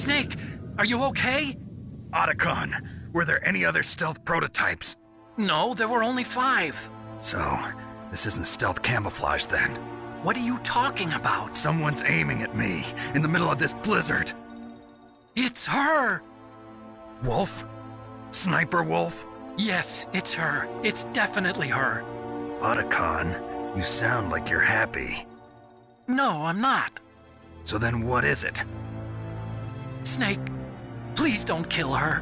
Snake, are you okay? Otacon, were there any other stealth prototypes? No, there were only 5. So, this isn't stealth camouflage then. What are you talking about? Someone's aiming at me, in the middle of this blizzard. It's her! Wolf? Sniper Wolf? Yes, it's her. It's definitely her. Otacon, you sound like you're happy. No, I'm not. So then what is it? Snake, please don't kill her.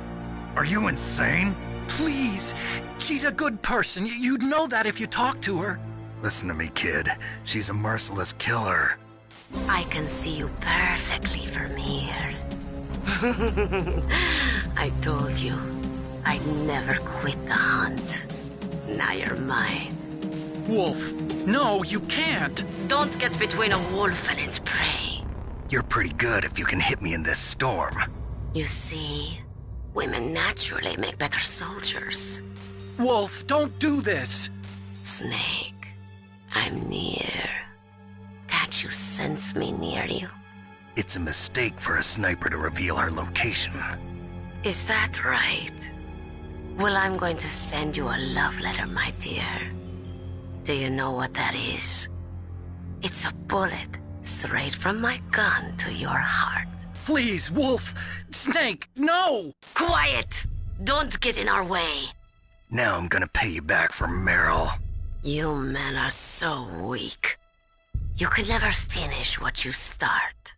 Are you insane? Please. She's a good person. You'd know that if you talked to her. Listen to me, kid. She's a merciless killer. I can see you perfectly from here. I told you, I'd never quit the hunt. Now you're mine. Wolf, no, you can't. Don't get between a wolf and its prey. You're pretty good if you can hit me in this storm. You see, women naturally make better soldiers. Wolf, don't do this. Snake, I'm near. Can't you sense me near you? It's a mistake for a sniper to reveal her location. Is that right? Well, I'm going to send you a love letter, my dear. Do you know what that is? It's a bullet straight from my gun to your heart. Please, Wolf! Snake, no! Quiet! Don't get in our way. Now I'm gonna pay you back for Meryl. You men are so weak. You can never finish what you start.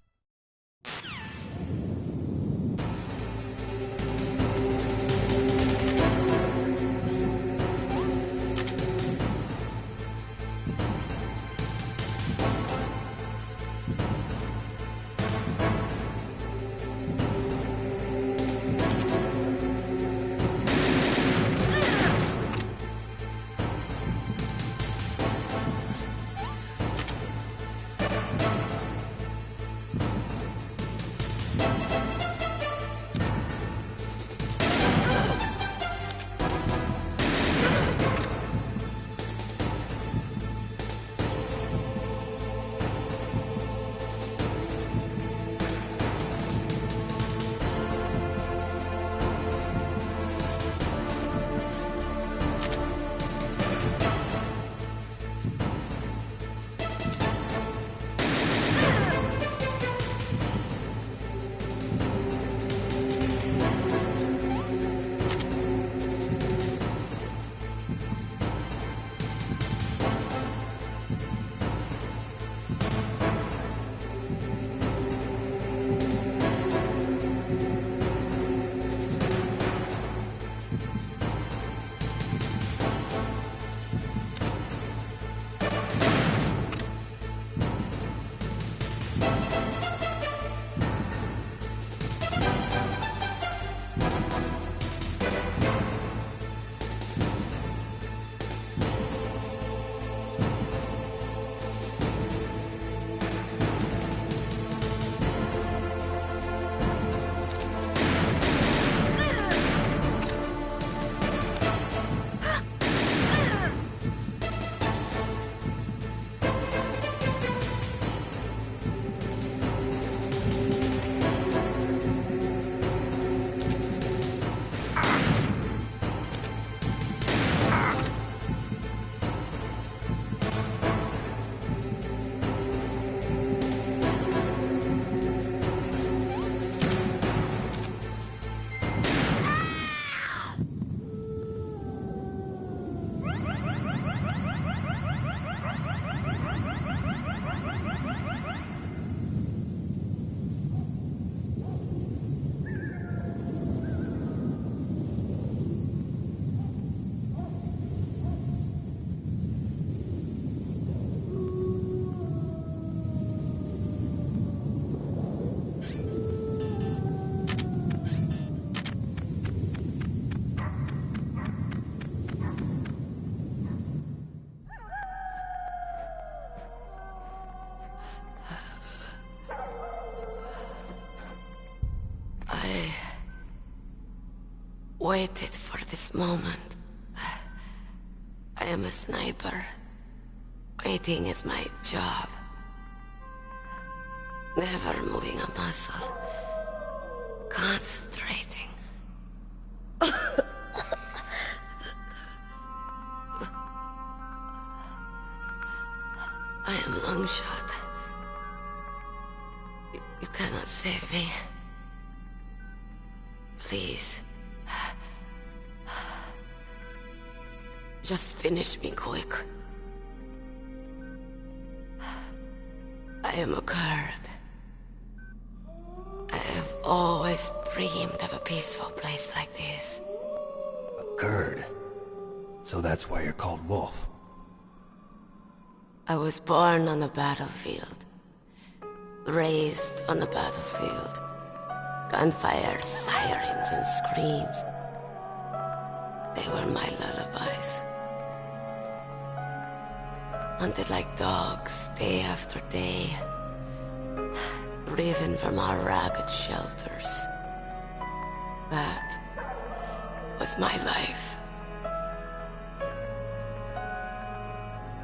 waited for this moment. I am a sniper. Waiting is my job. Never moving a muscle. Concentrating. I am Longshot. You cannot save me. Please. Just finish me quick. I am a Kurd. I have always dreamed of a peaceful place like this. A Kurd? So that's why you're called Wolf. I was born on the battlefield. Raised on the battlefield. Gunfire, sirens, and screams. They were my lullabies. Hunted like dogs, day after day. Driven from our ragged shelters. That was my life.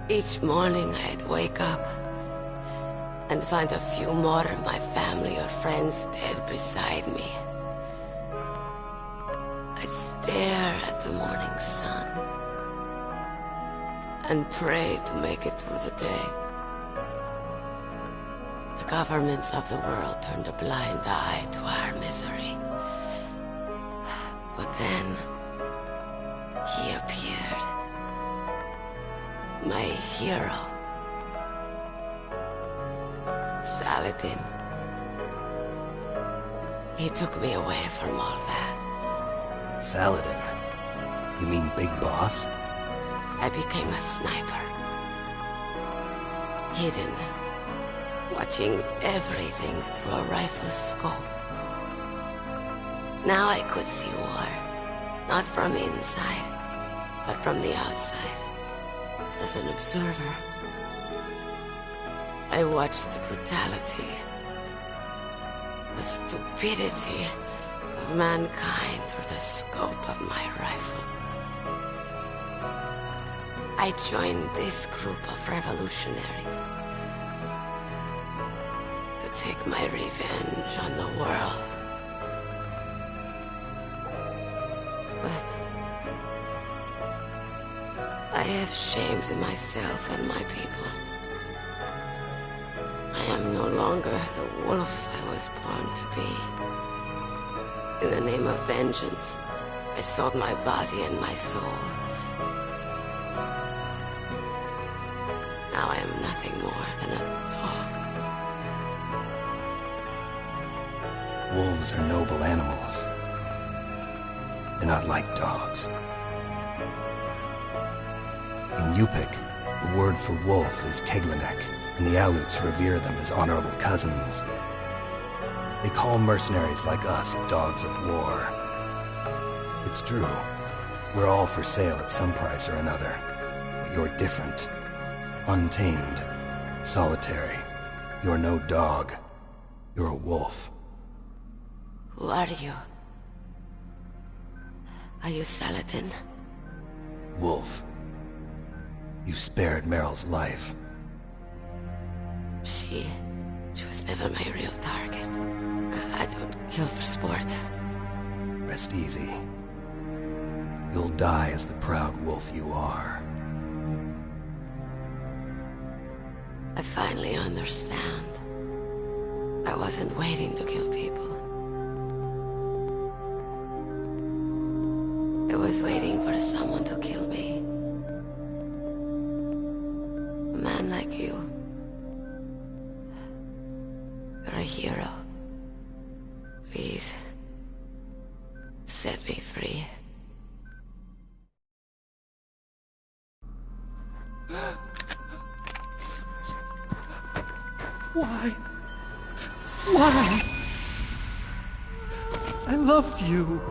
Each morning I'd wake up and find a few more of my family or friends dead beside me. I'd stare at the morning sun and pray to make it through the day. The governments of the world turned a blind eye to our misery. But then, he appeared. My hero. Saladin. He took me away from all that. Saladin? You mean Big Boss? I became a sniper. Hidden. Watching everything through a rifle's scope. Now I could see war. Not from inside, but from the outside. As an observer. I watched the brutality, the stupidity of mankind through the scope of my rifle. I joined this group of revolutionaries to take my revenge on the world. But I have shamed myself and my people. I am no longer the wolf I was born to be. In the name of vengeance, I sold my body and my soul. Now I am nothing more than a dog. Wolves are noble animals. They're not like dogs. In Yupik, the word for wolf is Keglanek, and the Aleuts revere them as honorable cousins. They call mercenaries like us dogs of war. It's true. We're all for sale at some price or another. But you're different. Untamed. Solitary. You're no dog. You're a wolf. Who are you? Are you Saladin? Wolf. You spared Meryl's life. She was never my real target. I don't kill for sport. Rest easy. You'll die as the proud wolf you are. I finally understand. I wasn't waiting to kill people. I was waiting for someone to kill me. A man like you. You're a hero. Please, set me free. Why? Why? I loved you.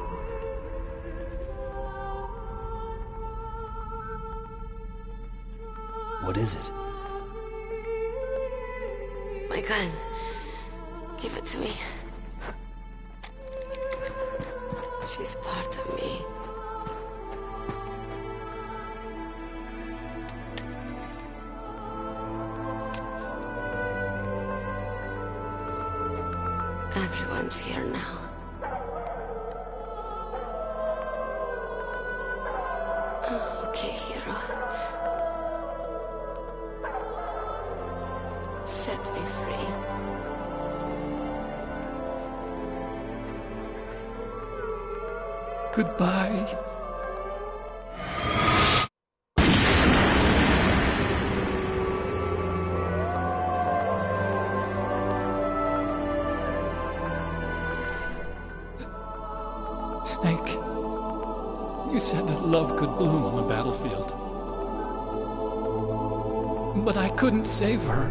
What is it? My gun. Give it to me. She's part of me. Everyone's here now. Oh, okay, hero. Set me free. Goodbye. Snake, you said that love could bloom on the battlefield. But I couldn't save her.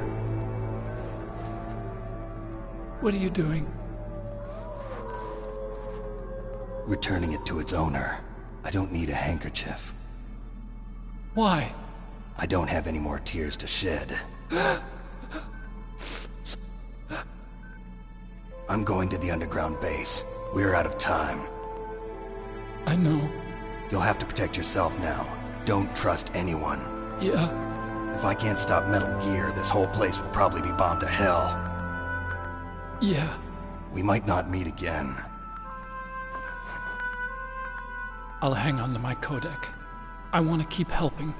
What are you doing? Returning it to its owner. I don't need a handkerchief. Why? I don't have any more tears to shed. I'm going to the underground base. We're out of time. I know. You'll have to protect yourself now. Don't trust anyone. Yeah. If I can't stop Metal Gear, this whole place will probably be bombed to hell. Yeah. We might not meet again. I'll hang on to my codec. I want to keep helping.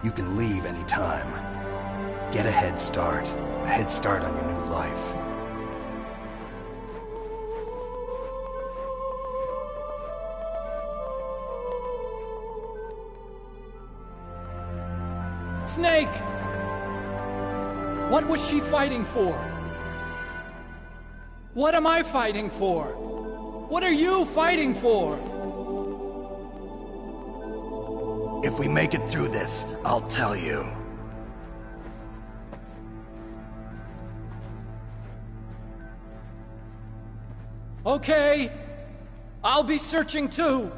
You can leave anytime. Get a head start. A head start on your new life. Snake! What was she fighting for? What am I fighting for? What are you fighting for? If we make it through this, I'll tell you. Okay. I'll be searching too.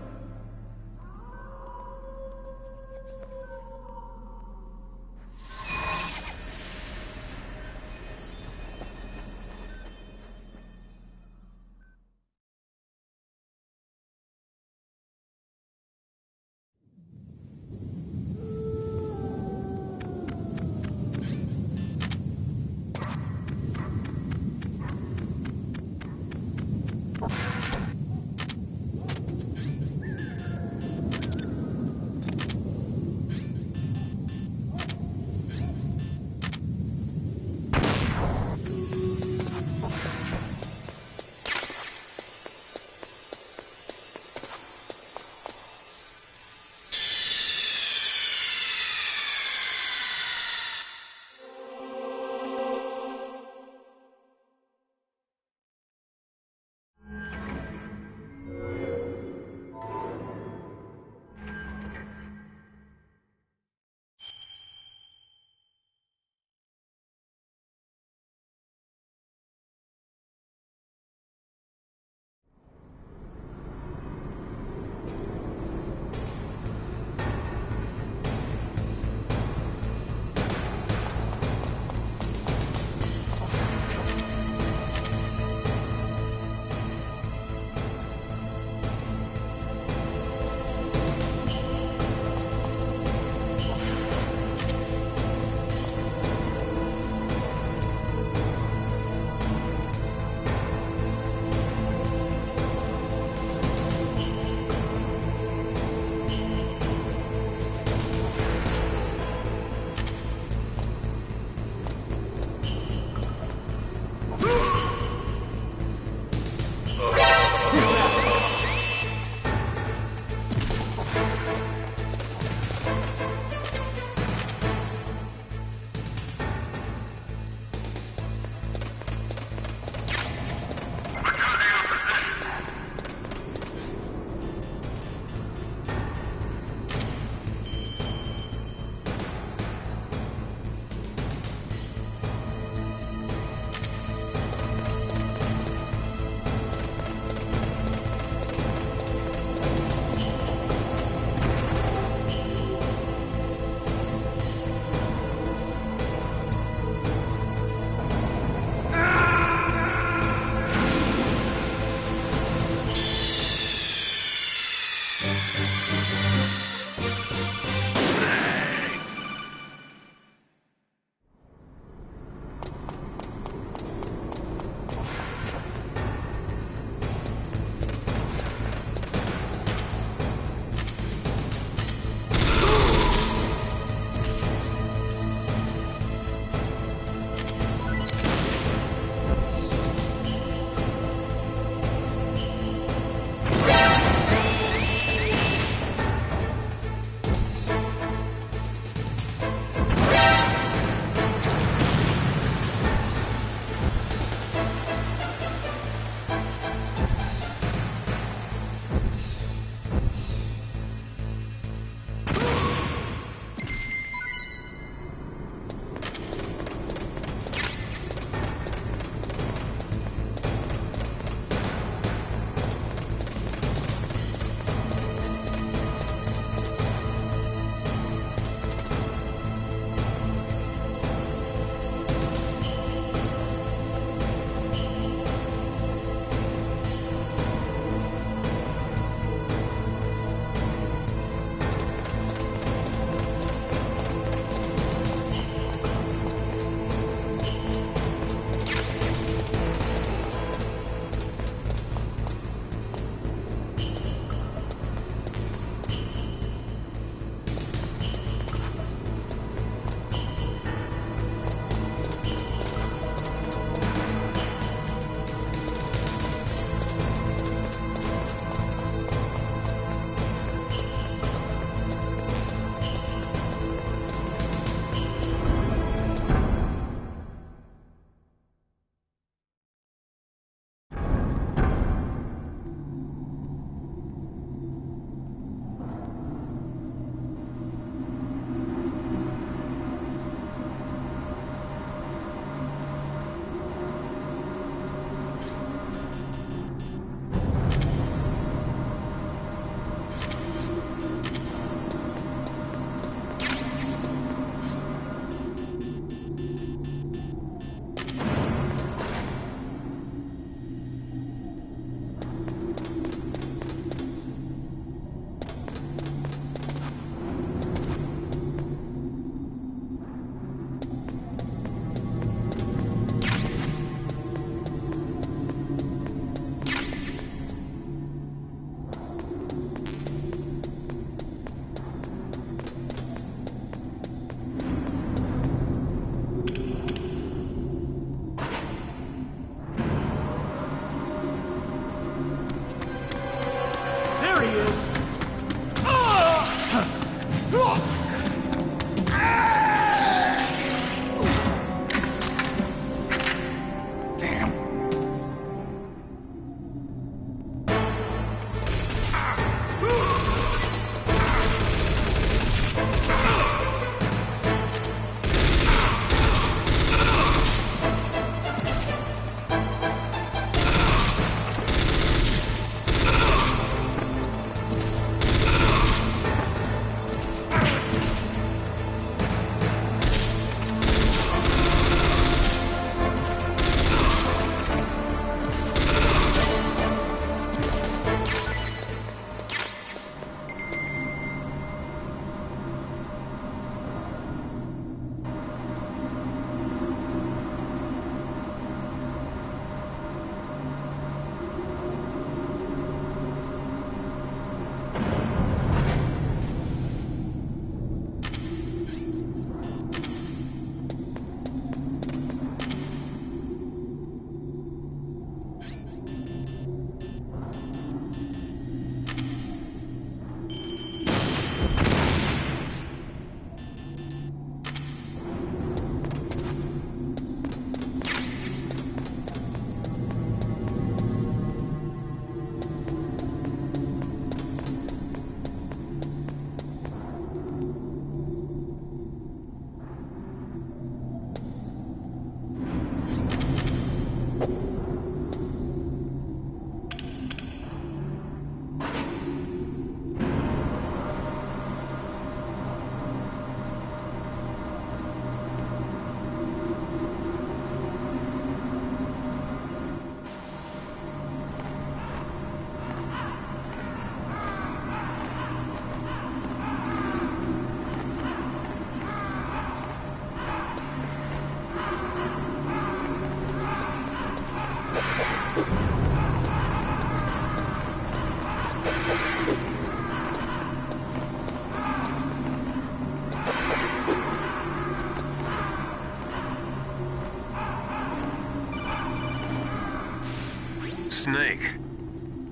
Snake.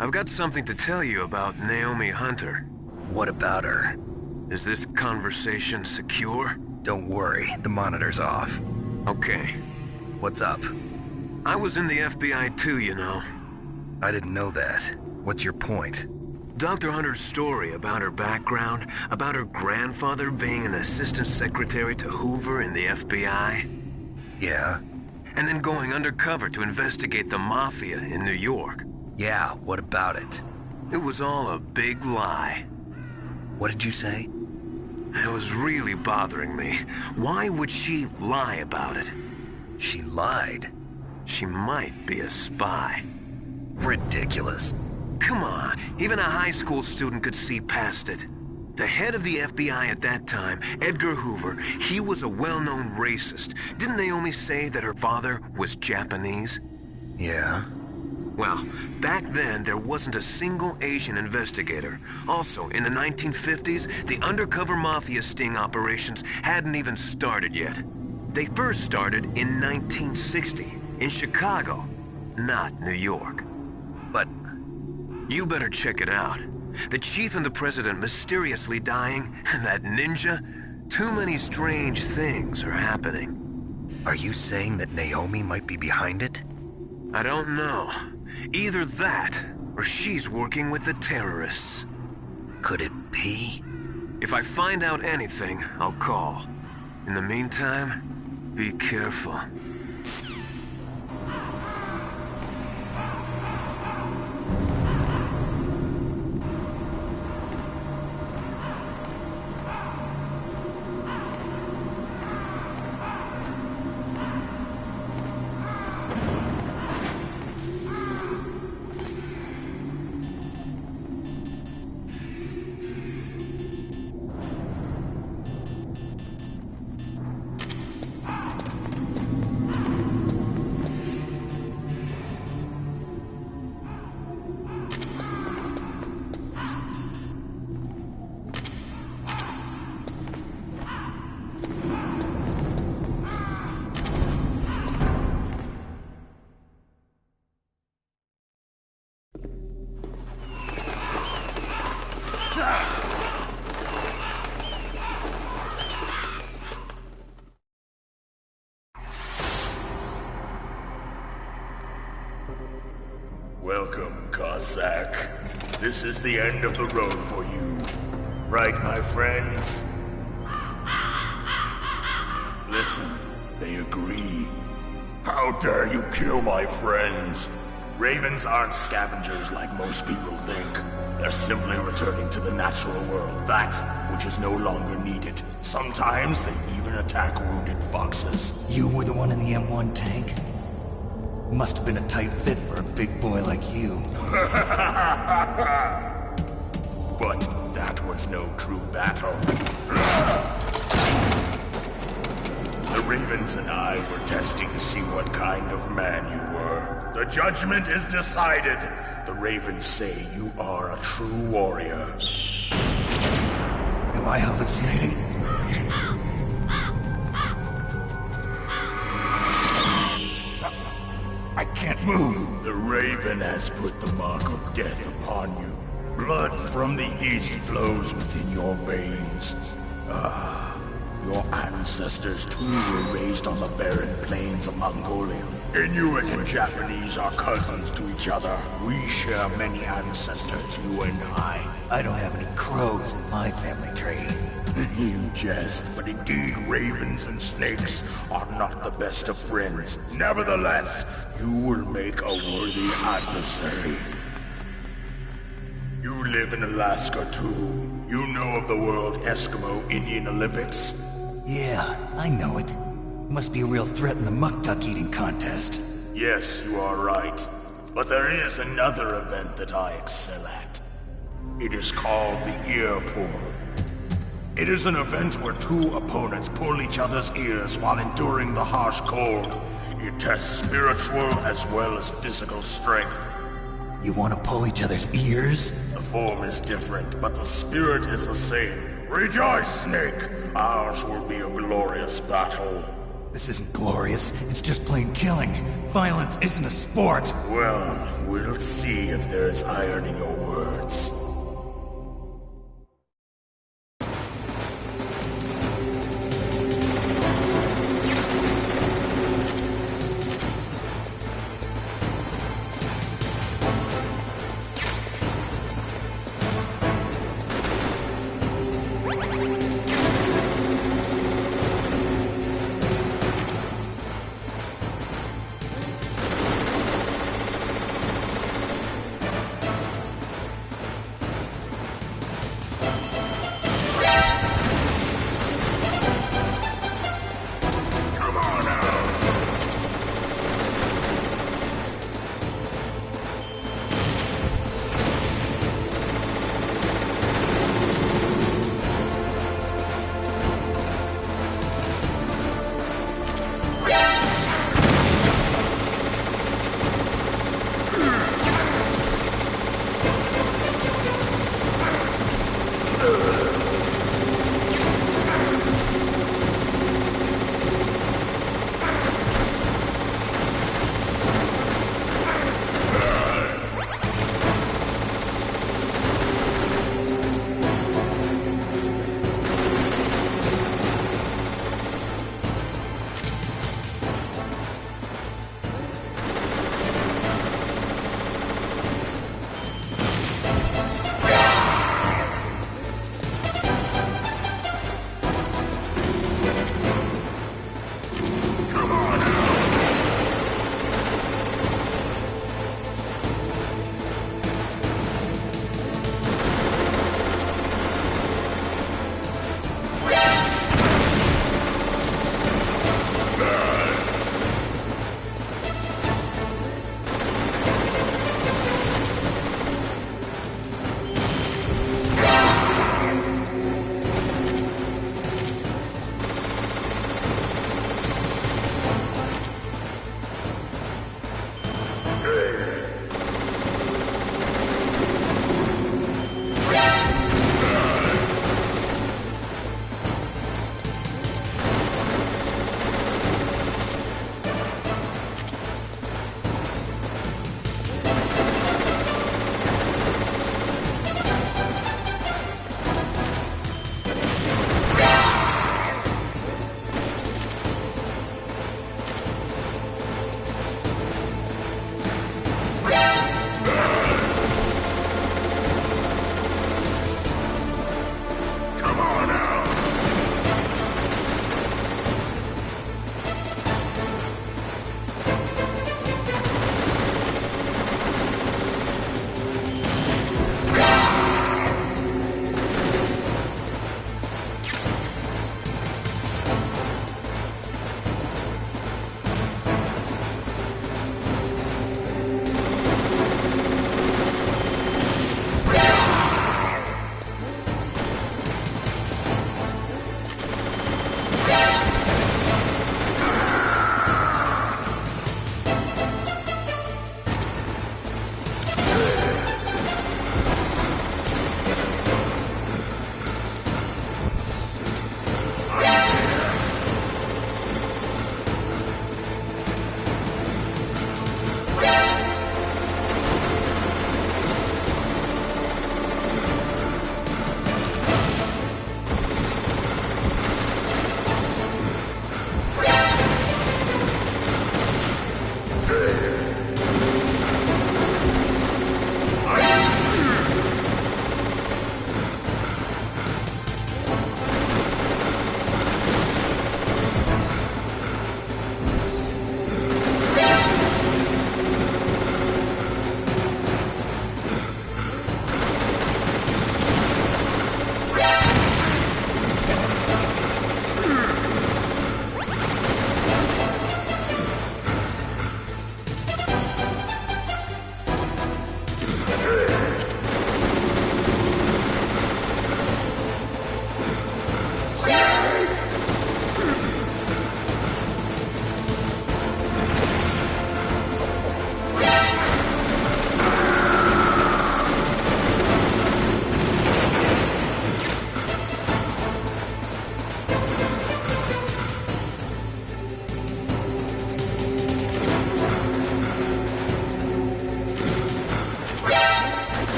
I've got something to tell you about Naomi Hunter. What about her? Is this conversation secure? Don't worry, the monitor's off. Okay. What's up? I was in the FBI too, you know. I didn't know that. What's your point? Dr. Hunter's story about her background, about her grandfather being an assistant secretary to Hoover in the FBI. Yeah? And then going undercover to investigate the Mafia in New York. Yeah, what about it? It was all a big lie. What did you say? It was really bothering me. Why would she lie about it? She lied? She might be a spy. Ridiculous. Come on, even a high school student could see past it. The head of the FBI at that time, Edgar Hoover, he was a well-known racist. Didn't Naomi say that her father was Japanese? Yeah? Well, back then, there wasn't a single Asian investigator. Also, in the 1950s, the undercover mafia sting operations hadn't even started yet. They first started in 1960, in Chicago, not New York. But... You better check it out. The chief and the president mysteriously dying, and that ninja? Too many strange things are happening. Are you saying that Naomi might be behind it? I don't know. Either that, or she's working with the terrorists. Could it be? If I find out anything, I'll call. In the meantime, be careful. Welcome, Cossack. This is the end of the road for you. Right, my friends? Listen, they agree. How dare you kill my friends? Ravens aren't scavengers like most people think. They're simply returning to the natural world, that which is no longer needed. Sometimes they even attack wounded foxes. You were the one in the M1 tank? Must have been a tight fit for a big boy like you. But that was no true battle. The Ravens and I were testing to see what kind of man you were. The judgment is decided. The Ravens say you are a true warrior. Am I hallucinating? I can't move. The Raven has put the mark of death upon you. Blood from the east flows within your veins. Your ancestors too were raised on the barren plains of Mongolia. Inuit and Japanese are cousins to each other. We share many ancestors, you and I. I don't have any crows in my family tree. You jest, but indeed ravens and snakes are not the best of friends. Nevertheless, you will make a worthy adversary. You live in Alaska too. You know of the World Eskimo Indian Olympics? Yeah, I know it. Must be a real threat in the muck-duck eating contest. Yes, you are right. But there is another event that I excel at. It is called the ear pull. It is an event where two opponents pull each other's ears while enduring the harsh cold. It tests spiritual as well as physical strength. You want to pull each other's ears? The form is different, but the spirit is the same. Rejoice, Snake! Ours will be a glorious battle. This isn't glorious. It's just plain killing. Violence isn't a sport. Well, we'll see if there's iron in your words.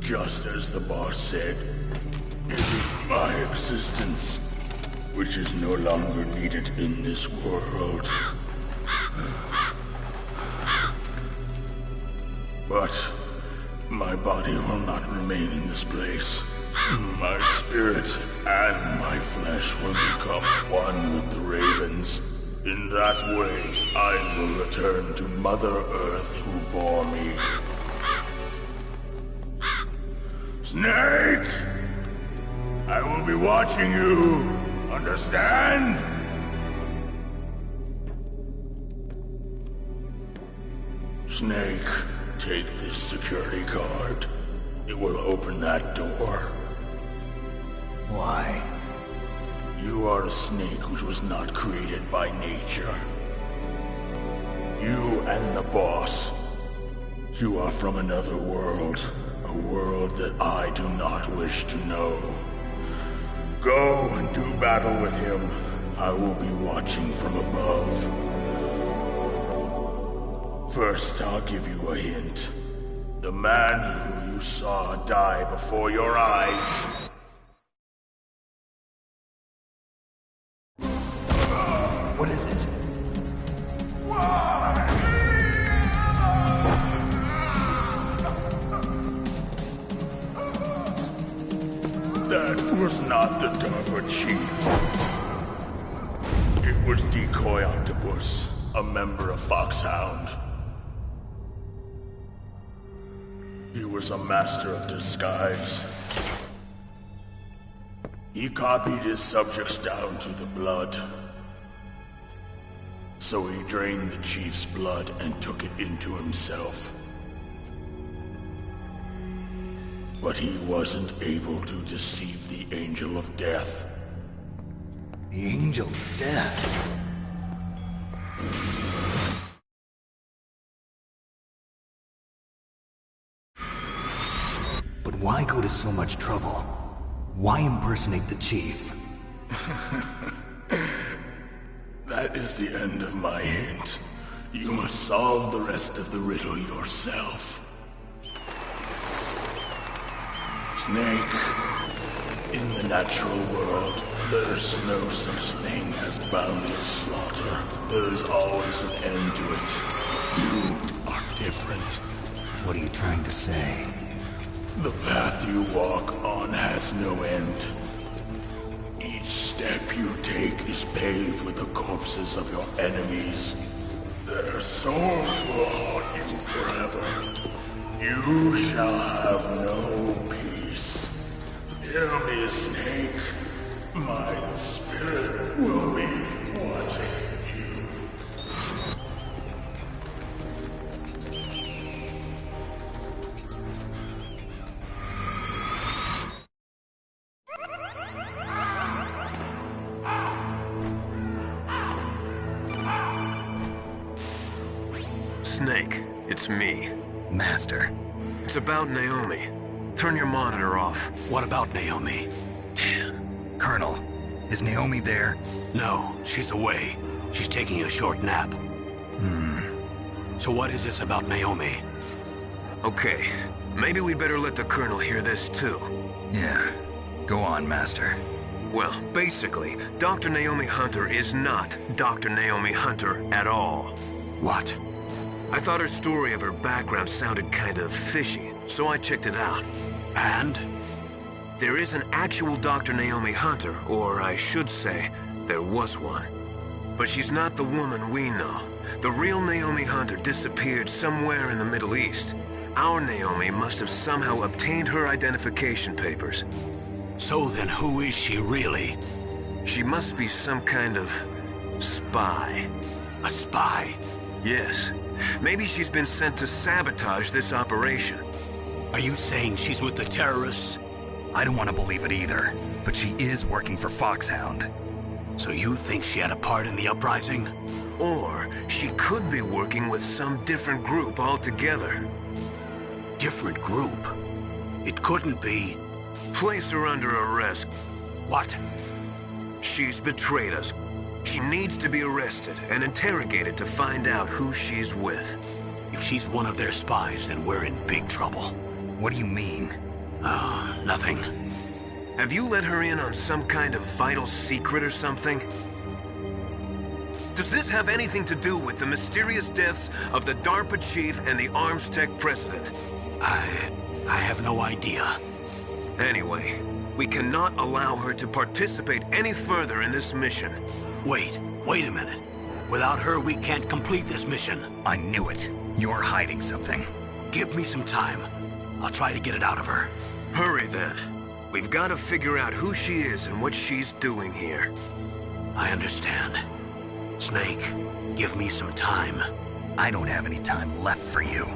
Just as the boss said, it is my existence which is no longer needed in this world. But my body will not remain in this place. My spirit and my flesh will become one with the ravens. In that way, I will return to Mother Earth who bore me. Snake! I will be watching you. Understand? Snake, take this security card. It will open that door. Why? You are a snake which was not created by nature. You and the boss. You are from another world. A world that I do not wish to know. Go and do battle with him. I will be watching from above. First, I'll give you a hint. The man who you saw die before your eyes. What is it? That was not the DARPA chief. It was Decoy Octopus, a member of Foxhound. He was a master of disguise. He copied his subjects down to the blood. So he drained the chief's blood and took it into himself. But he wasn't able to deceive the Angel of Death. The Angel of Death? But why go to so much trouble? Why impersonate the chief? That is the end of my hint. You must solve the rest of the riddle yourself. Snake, in the natural world, there's no such thing as boundless slaughter. There's always an end to it. But you are different. What are you trying to say? The path you walk on has no end. Each step you take is paved with the corpses of your enemies. Their souls will haunt you forever. You shall have no peace. Hear me, Snake. My spirit will be watching you. Snake, it's me. Master. It's about Naomi. Turn your monitor off. What about Naomi? Colonel, is Naomi there? No, she's away. She's taking a short nap. So what is this about Naomi? Okay, maybe we'd better let the Colonel hear this too. Yeah. Go on, Master. Well, basically, Dr. Naomi Hunter is not Dr. Naomi Hunter at all. What? I thought her story of her background sounded kind of fishy, so I checked it out. And? There is an actual Dr. Naomi Hunter, or I should say, there was one. But she's not the woman we know. The real Naomi Hunter disappeared somewhere in the Middle East. Our Naomi must have somehow obtained her identification papers. So then who is she really? She must be some kind of spy. A spy? Yes. Maybe she's been sent to sabotage this operation. Are you saying she's with the terrorists? I don't want to believe it either, but she is working for Foxhound. So you think she had a part in the uprising? Or she could be working with some different group altogether. Different group? It couldn't be... Place her under arrest. What? She's betrayed us. She needs to be arrested and interrogated to find out who she's with. If she's one of their spies, then we're in big trouble. What do you mean? Nothing. Have you let her in on some kind of vital secret or something? Does this have anything to do with the mysterious deaths of the DARPA chief and the ArmsTech president? I have no idea. Anyway, we cannot allow her to participate any further in this mission. Wait a minute. Without her, we can't complete this mission. I knew it. You're hiding something. Give me some time. I'll try to get it out of her. Hurry then. We've got to figure out who she is and what she's doing here. I understand. Snake, give me some time. I don't have any time left for you.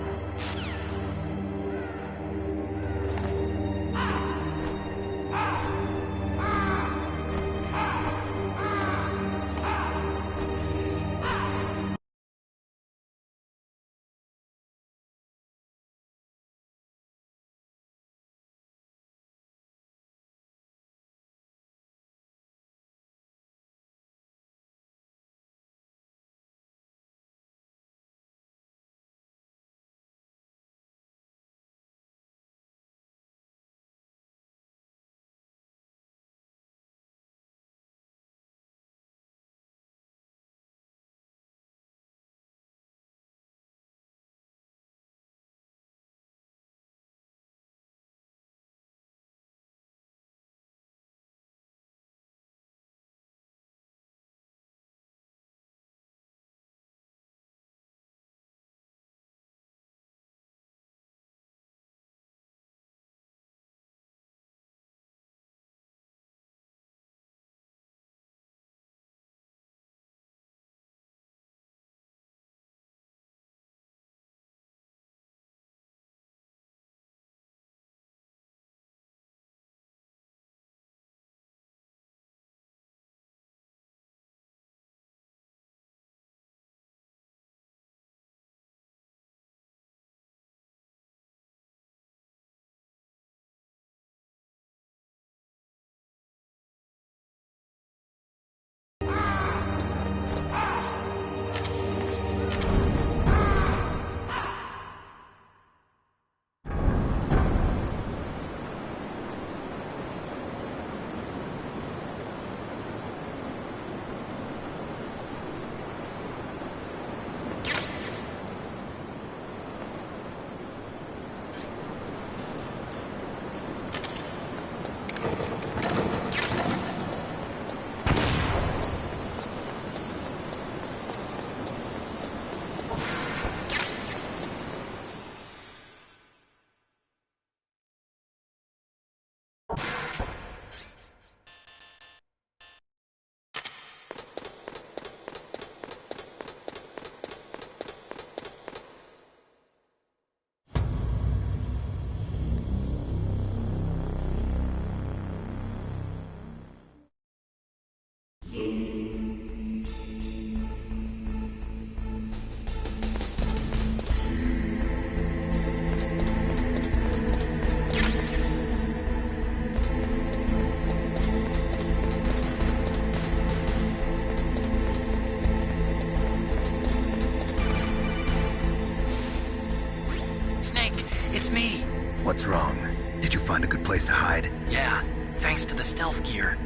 What's wrong? Did you find a good place to hide? Yeah, thanks to the stealth gear.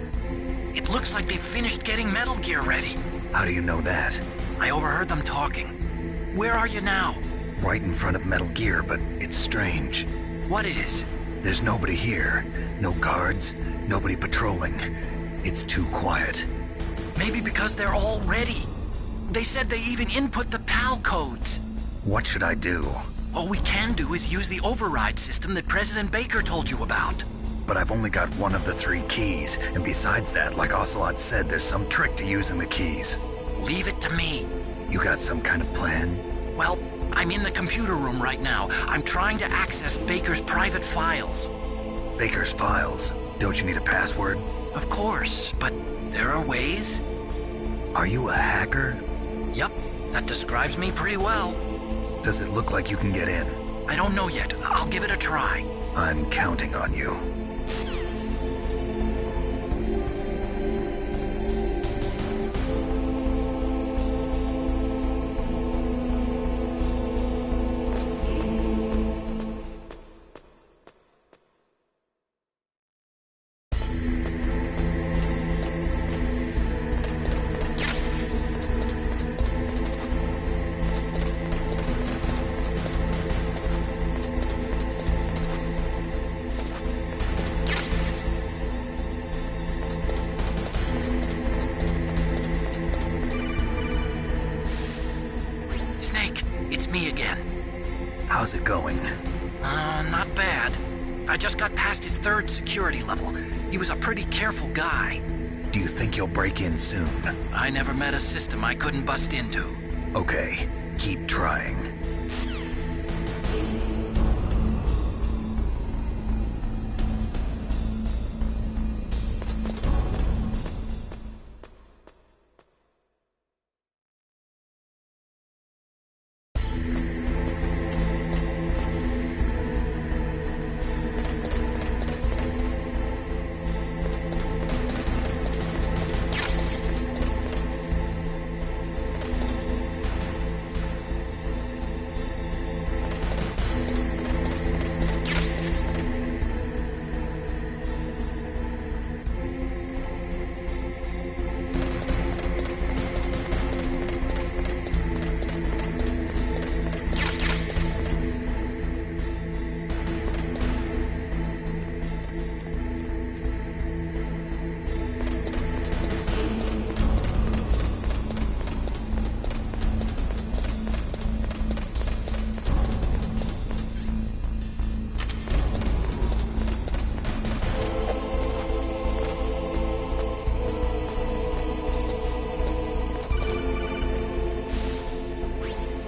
It looks like they finished getting Metal Gear ready. How do you know that? I overheard them talking. Where are you now? Right in front of Metal Gear, but it's strange. What is? There's nobody here. No guards, nobody patrolling. It's too quiet. Maybe because they're all ready. They said they even input the PAL codes. What should I do? All we can do is use the override system that President Baker told you about. But I've only got one of the 3 keys, and besides that, like Ocelot said, there's some trick to using the keys. Leave it to me. You got some kind of plan? Well, I'm in the computer room right now. I'm trying to access Baker's private files. Baker's files? Don't you need a password? Of course, but there are ways. Are you a hacker? Yep, that describes me pretty well. Does it look like you can get in? I don't know yet. I'll give it a try. I'm counting on you. I just got past his 3rd security level. He was a pretty careful guy. Do you think you'll break in soon? I never met a system I couldn't bust into. Okay, keep trying.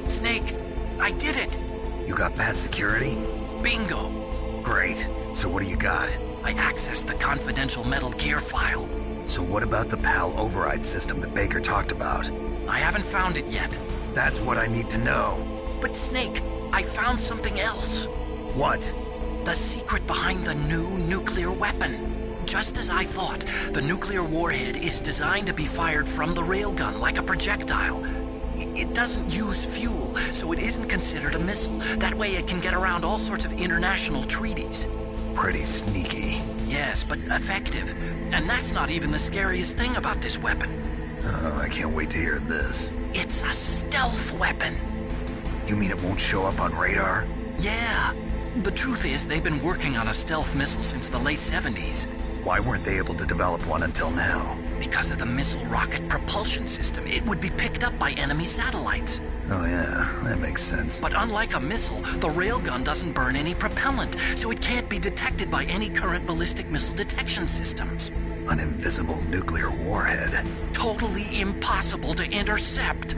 Snake, I did it! You got past security? Bingo! Great. So what do you got? I accessed the confidential Metal Gear file. So what about the PAL override system that Baker talked about? I haven't found it yet. That's what I need to know. But Snake, I found something else. What? The secret behind the new nuclear weapon. Just as I thought, the nuclear warhead is designed to be fired from the railgun like a projectile. It doesn't use fuel, so it isn't considered a missile. That way it can get around all sorts of international treaties. Pretty sneaky. Yes, but effective. And that's not even the scariest thing about this weapon. Oh, I can't wait to hear this. It's a stealth weapon. You mean it won't show up on radar? Yeah. The truth is, they've been working on a stealth missile since the late 70s. Why weren't they able to develop one until now? Because of the missile rocket propulsion system, it would be picked up by enemy satellites. Oh yeah, that makes sense. But unlike a missile, the railgun doesn't burn any propellant, so it can't be detected by any current ballistic missile detection systems. An invisible nuclear warhead. Totally impossible to intercept.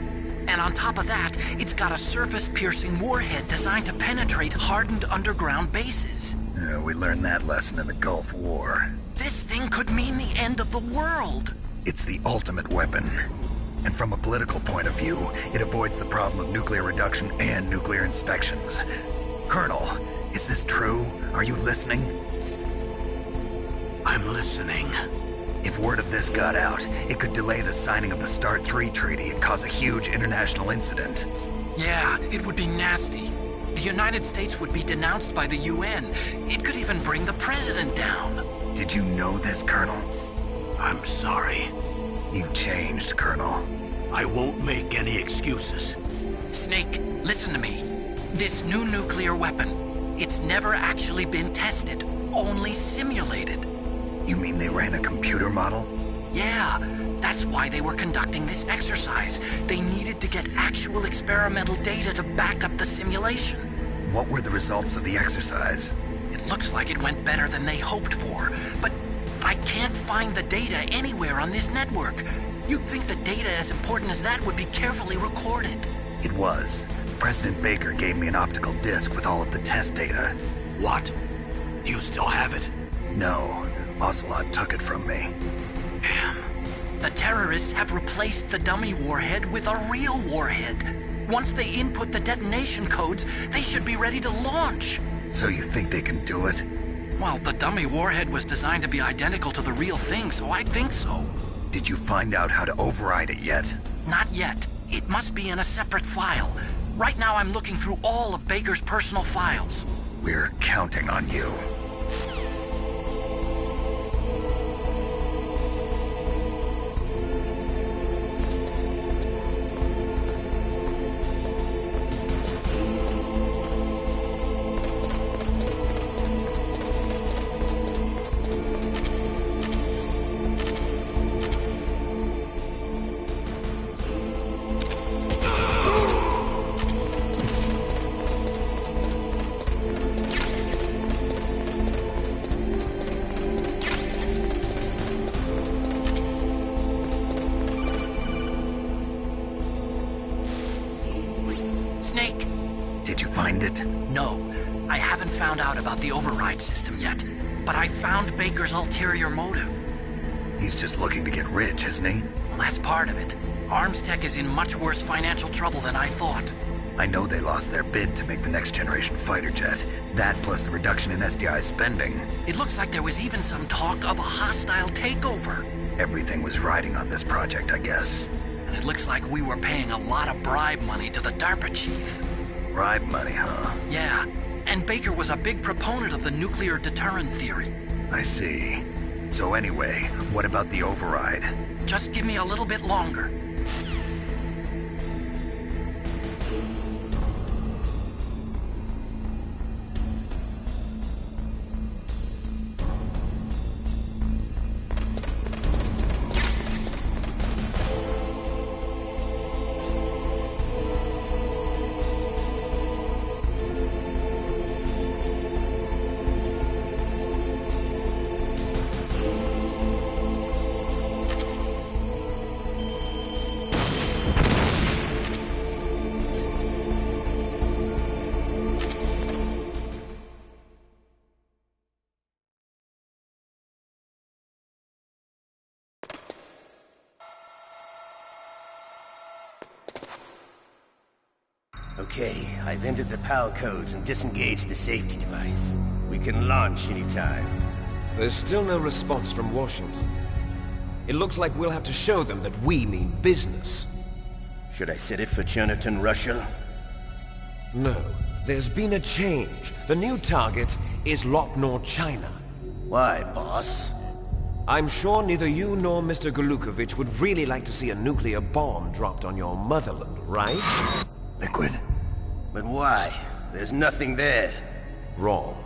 And on top of that, it's got a surface-piercing warhead designed to penetrate hardened underground bases. Yeah, we learned that lesson in the Gulf War. This thing could mean the end of the world. It's the ultimate weapon. And from a political point of view, it avoids the problem of nuclear reduction and nuclear inspections. Colonel, is this true? Are you listening? I'm listening. If word of this got out, it could delay the signing of the START 3 treaty and cause a huge international incident. Yeah, it would be nasty. The United States would be denounced by the UN. It could even bring the president down. Did you know this, Colonel? I'm sorry. You've changed, Colonel. I won't make any excuses. Snake, listen to me. This new nuclear weapon, it's never actually been tested, only simulated. You mean they ran a computer model? Yeah, that's why they were conducting this exercise. They needed to get actual experimental data to back up the simulation. What were the results of the exercise? It looks like it went better than they hoped for, but I can't find the data anywhere on this network. You'd think the data as important as that would be carefully recorded. It was. President Baker gave me an optical disc with all of the test data. What? Do you still have it? No. Ocelot took it from me. Damn. The terrorists have replaced the dummy warhead with a real warhead. Once they input the detonation codes, they should be ready to launch. So you think they can do it? Well, the dummy warhead was designed to be identical to the real thing, so I think so. Did you find out how to override it yet? Not yet. It must be in a separate file. Right now I'm looking through all of Baker's personal files. We're counting on you. behind it? No, I haven't found out about the override system yet, but I found Baker's ulterior motive. He's just looking to get rich, isn't he? Well, that's part of it. Armstech is in much worse financial trouble than I thought. I know they lost their bid to make the next generation fighter jet. That plus the reduction in SDI spending. It looks like there was even some talk of a hostile takeover. Everything was riding on this project, I guess. And it looks like we were paying a lot of bribe money to the DARPA chief. Bribe money, huh? Yeah, and Baker was a big proponent of the nuclear deterrent theory. I see. So anyway, what about the override? Just give me a little bit longer. Okay, I've entered the PAL codes and disengaged the safety device. We can launch anytime. There's still no response from Washington. It looks like we'll have to show them that we mean business. Should I set it for Cherniton, Russia? No. There's been a change. The new target is Lopnor, China. Why, boss? I'm sure neither you nor Mr. Golukovich would really like to see a nuclear bomb dropped on your motherland, right? Liquid. But why? There's nothing there. Wrong.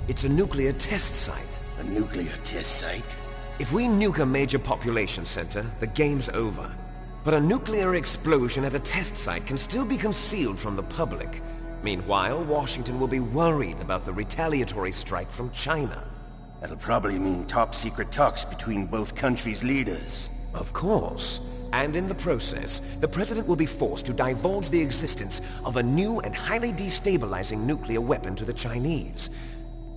It's a nuclear test site. A nuclear test site? If we nuke a major population center, the game's over. But a nuclear explosion at a test site can still be concealed from the public. Meanwhile, Washington will be worried about the retaliatory strike from China. That'll probably mean top-secret talks between both countries' leaders. Of course. And in the process, the President will be forced to divulge the existence of a new and highly destabilizing nuclear weapon to the Chinese.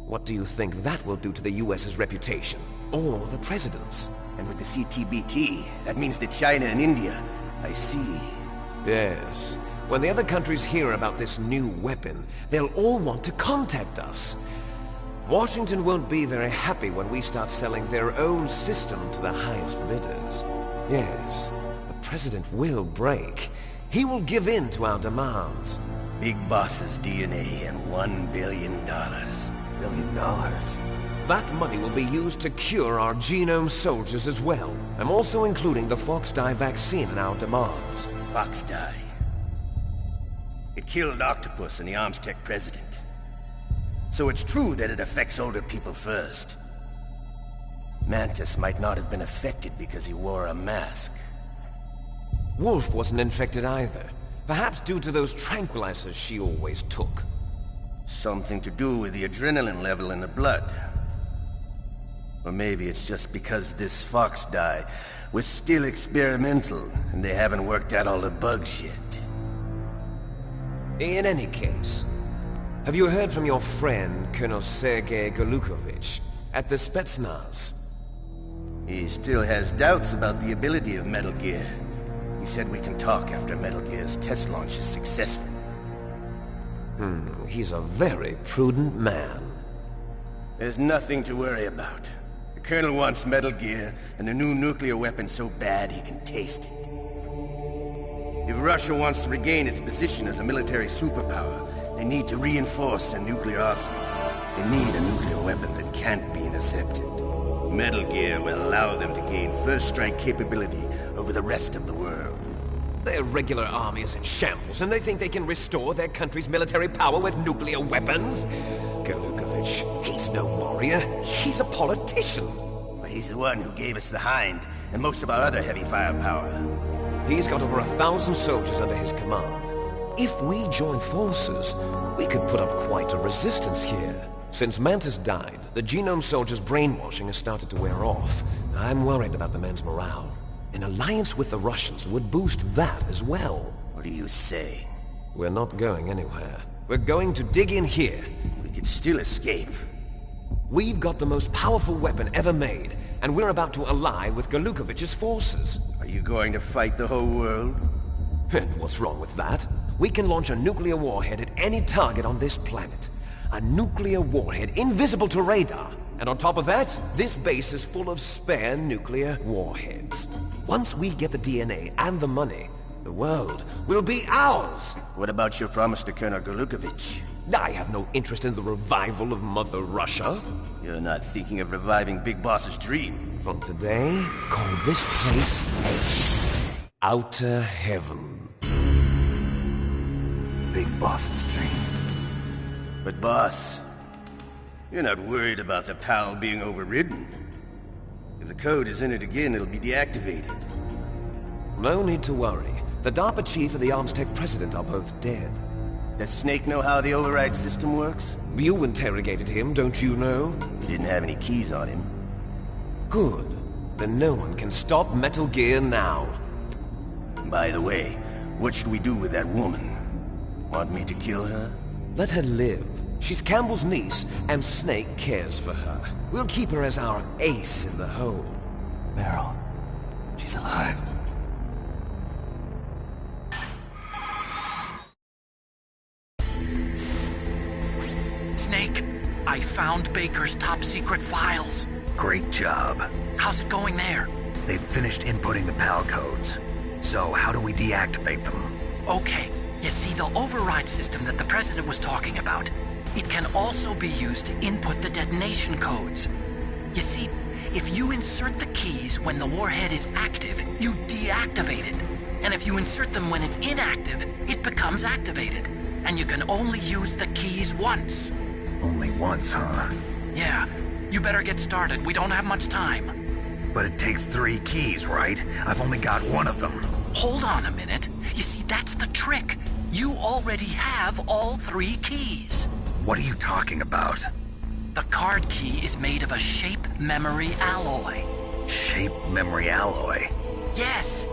What do you think that will do to the US's reputation? Or the President's? And with the CTBT, that means that China and India... I see. Yes. When the other countries hear about this new weapon, they'll all want to contact us. Washington won't be very happy when we start selling their own system to the highest bidders. Yes, the President will break. He will give in to our demands. Big Boss's DNA and $1 billion. $1 billion? That money will be used to cure our genome soldiers as well. I'm also including the Foxdie vaccine in our demands. Foxdie? It killed Octopus and the Armstech president. So it's true that it affects older people first. Mantis might not have been affected because he wore a mask. Wolf wasn't infected either. Perhaps due to those tranquilizers she always took. Something to do with the adrenaline level in the blood. Or maybe it's just because this Foxdie was still experimental and they haven't worked out all the bugs yet. In any case, have you heard from your friend, Colonel Sergei Golukovich, at the Spetsnaz? He still has doubts about the ability of Metal Gear. He said we can talk after Metal Gear's test launch is successful. He's a very prudent man. There's nothing to worry about. The Colonel wants Metal Gear and a new nuclear weapon so bad he can taste it. If Russia wants to regain its position as a military superpower, they need to reinforce their nuclear arsenal. They need a nuclear weapon that can't be intercepted. Metal Gear will allow them to gain first strike capability over the rest of the world. Their regular army is in shambles, and they think they can restore their country's military power with nuclear weapons? Golukovich, he's no warrior. He's a politician. Well, he's the one who gave us the Hind and most of our other heavy firepower. He's got over 1,000 soldiers under his command. If we join forces, we could put up quite a resistance here. Since Mantis died, the genome soldiers' brainwashing has started to wear off. I'm worried about the men's morale. An alliance with the Russians would boost that as well. What are you saying? We're not going anywhere. We're going to dig in here. We could still escape. We've got the most powerful weapon ever made, and we're about to ally with Golukovich's forces. Are you going to fight the whole world? And what's wrong with that? We can launch a nuclear warhead at any target on this planet. A nuclear warhead invisible to radar. And on top of that, this base is full of spare nuclear warheads. Once we get the DNA and the money, the world will be ours! What about your promise to Colonel Golukovich? I have no interest in the revival of Mother Russia. You're not thinking of reviving Big Boss's dream. From today, call this place Outer Heaven. Big Boss's dream. But boss, you're not worried about the PAL being overridden. If the code is entered again, it'll be deactivated. No need to worry. The DARPA chief and the Armstech president are both dead. Does Snake know how the override system works? You interrogated him, don't you know? He didn't have any keys on him. Good. Then no one can stop Metal Gear now. By the way, what should we do with that woman? Want me to kill her? Let her live. She's Campbell's niece, and Snake cares for her. We'll keep her as our ace in the hole. Meryl, she's alive. Snake, I found Baker's top-secret files. Great job. How's it going there? They've finished inputting the PAL codes. So how do we deactivate them? Okay, you see the override system that the President was talking about? It can also be used to input the detonation codes. You see, if you insert the keys when the warhead is active, you deactivate it. And if you insert them when it's inactive, it becomes activated. And you can only use the keys once. Only once, huh? Yeah, you better get started. We don't have much time. But it takes 3 keys, right? I've only got one of them. Hold on a minute. You see, that's the trick. You already have all 3 keys. What are you talking about? The card key is made of a shape memory alloy. Shape memory alloy? Yes.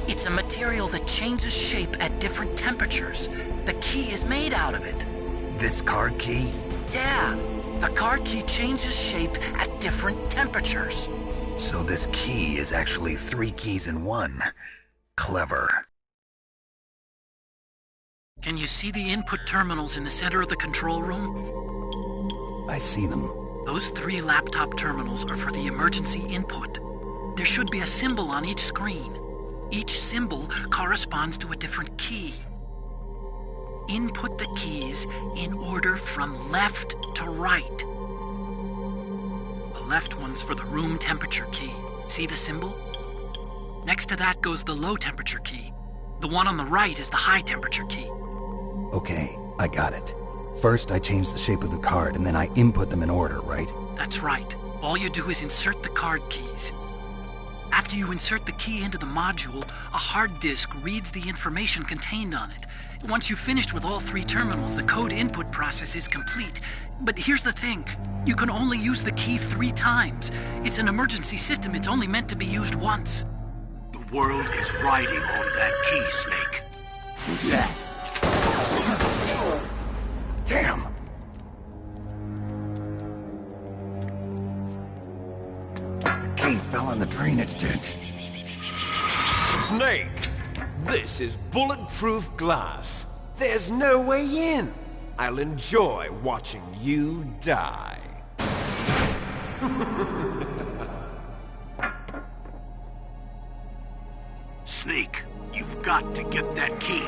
It's a material that changes shape at different temperatures. The key is made out of it. This card key? Yeah. The card key changes shape at different temperatures. So this key is actually 3 keys in one. Clever. Can you see the input terminals in the center of the control room? I see them. Those 3 laptop terminals are for the emergency input. There should be a symbol on each screen. Each symbol corresponds to a different key. Input the keys in order from left to right. The left one's for the room temperature key. See the symbol? Next to that goes the low temperature key. The one on the right is the high temperature key. Okay, I got it. First, I change the shape of the card, and then I input them in order, right? That's right. All you do is insert the card keys. After you insert the key into the module, a hard disk reads the information contained on it. Once you've finished with all 3 terminals, the code input process is complete. But here's the thing. You can only use the key 3 times. It's an emergency system. It's only meant to be used once. The world is riding on that key, Snake. Who's that? Damn! The key fell in the drainage ditch. Snake! This is bulletproof glass. There's no way in. I'll enjoy watching you die. Snake, you've got to get that key.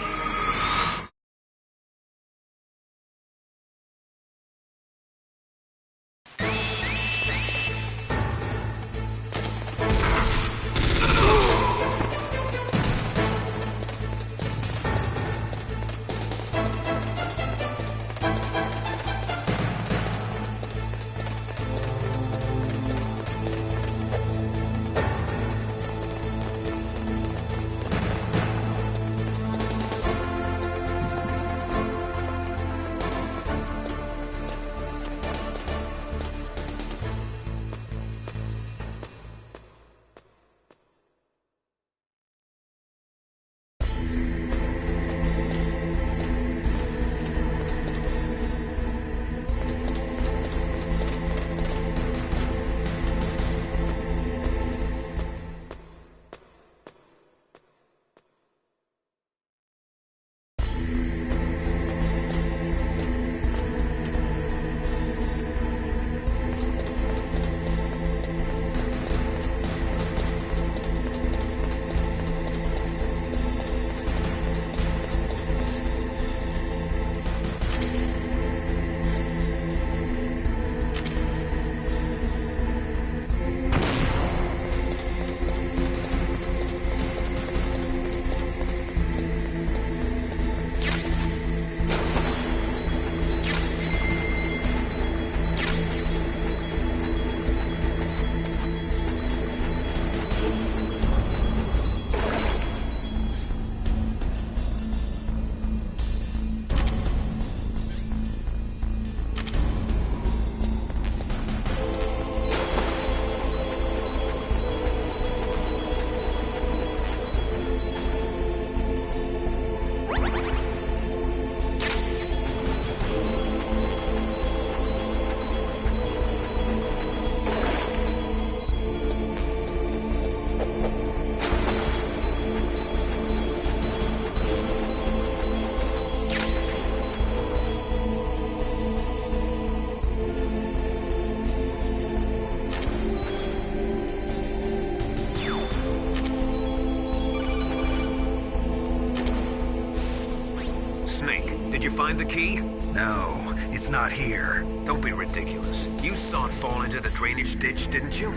the key? No, it's not here. Don't be ridiculous. You saw it fall into the drainage ditch, didn't you?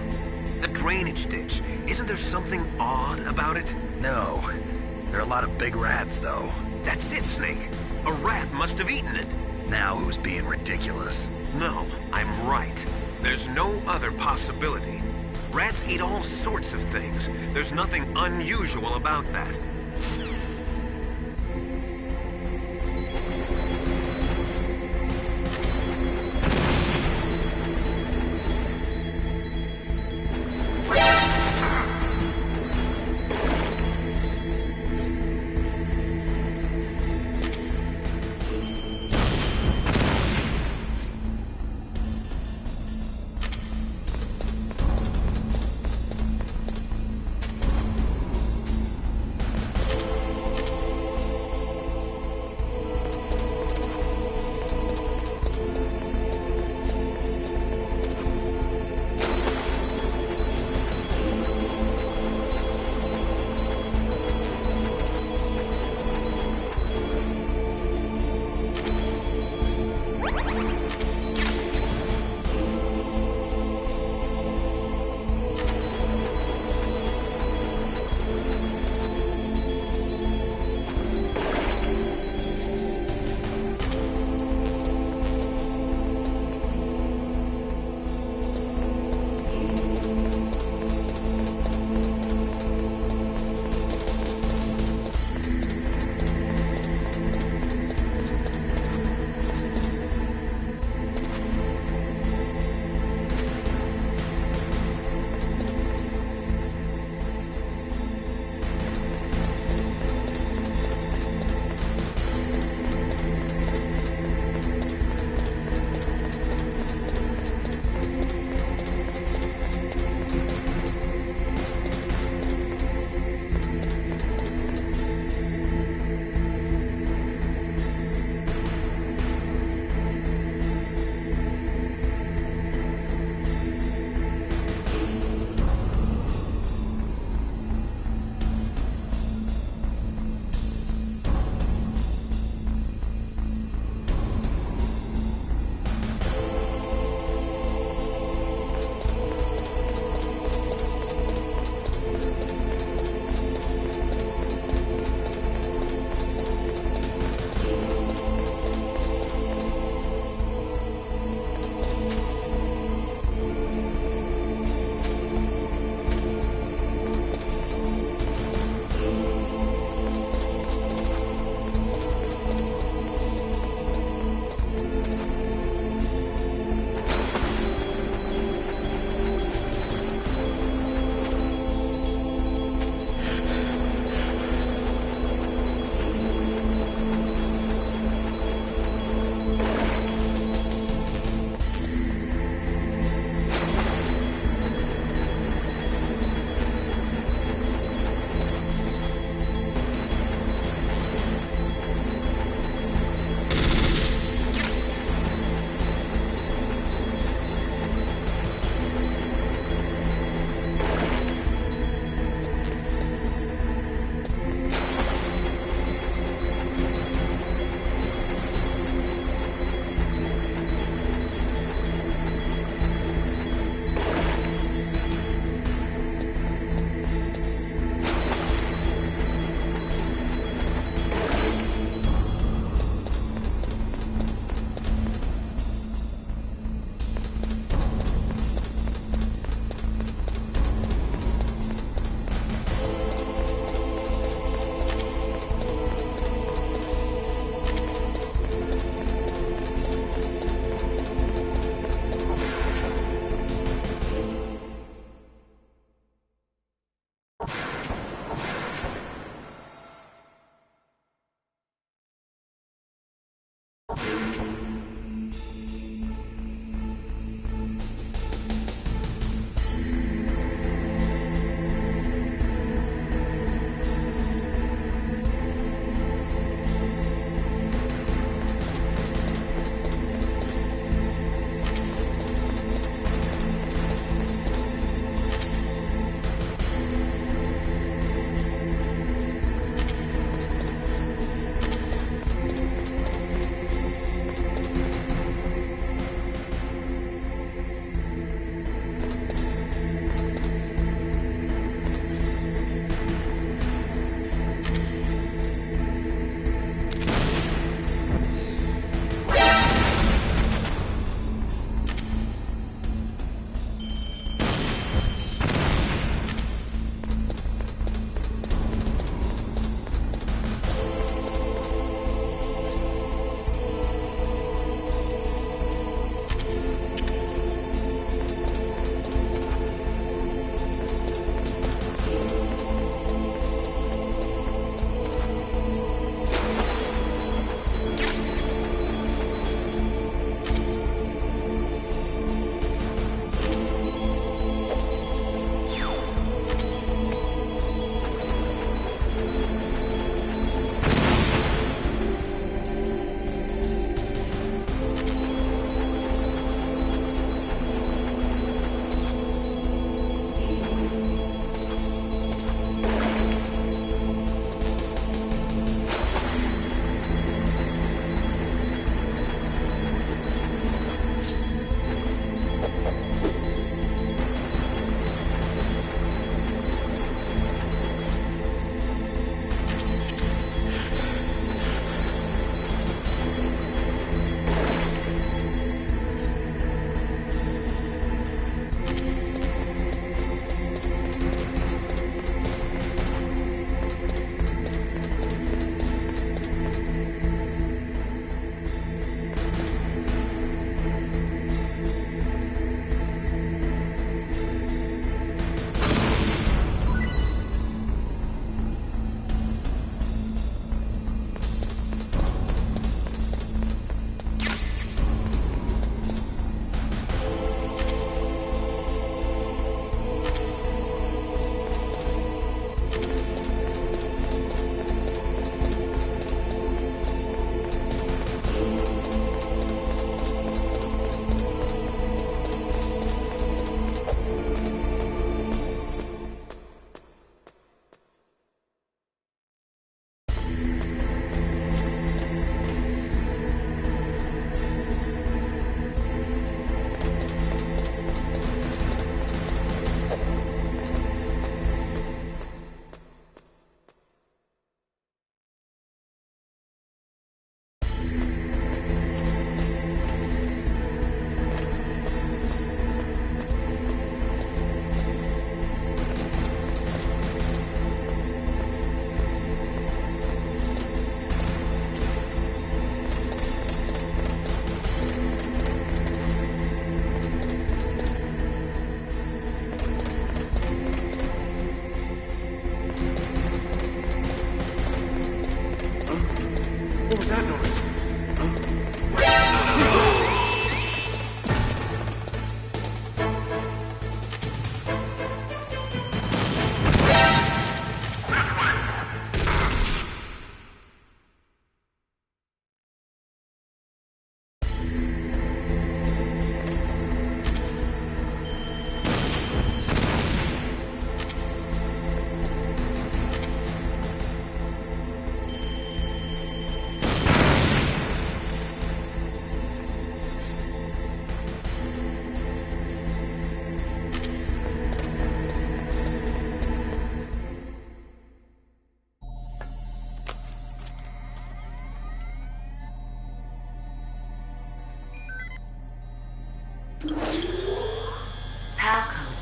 The drainage ditch. Isn't there something odd about it? No. There are a lot of big rats, though. That's it, Snake. A rat must have eaten it. Now who's being ridiculous? No, I'm right. There's no other possibility. Rats eat all sorts of things. There's nothing unusual about that.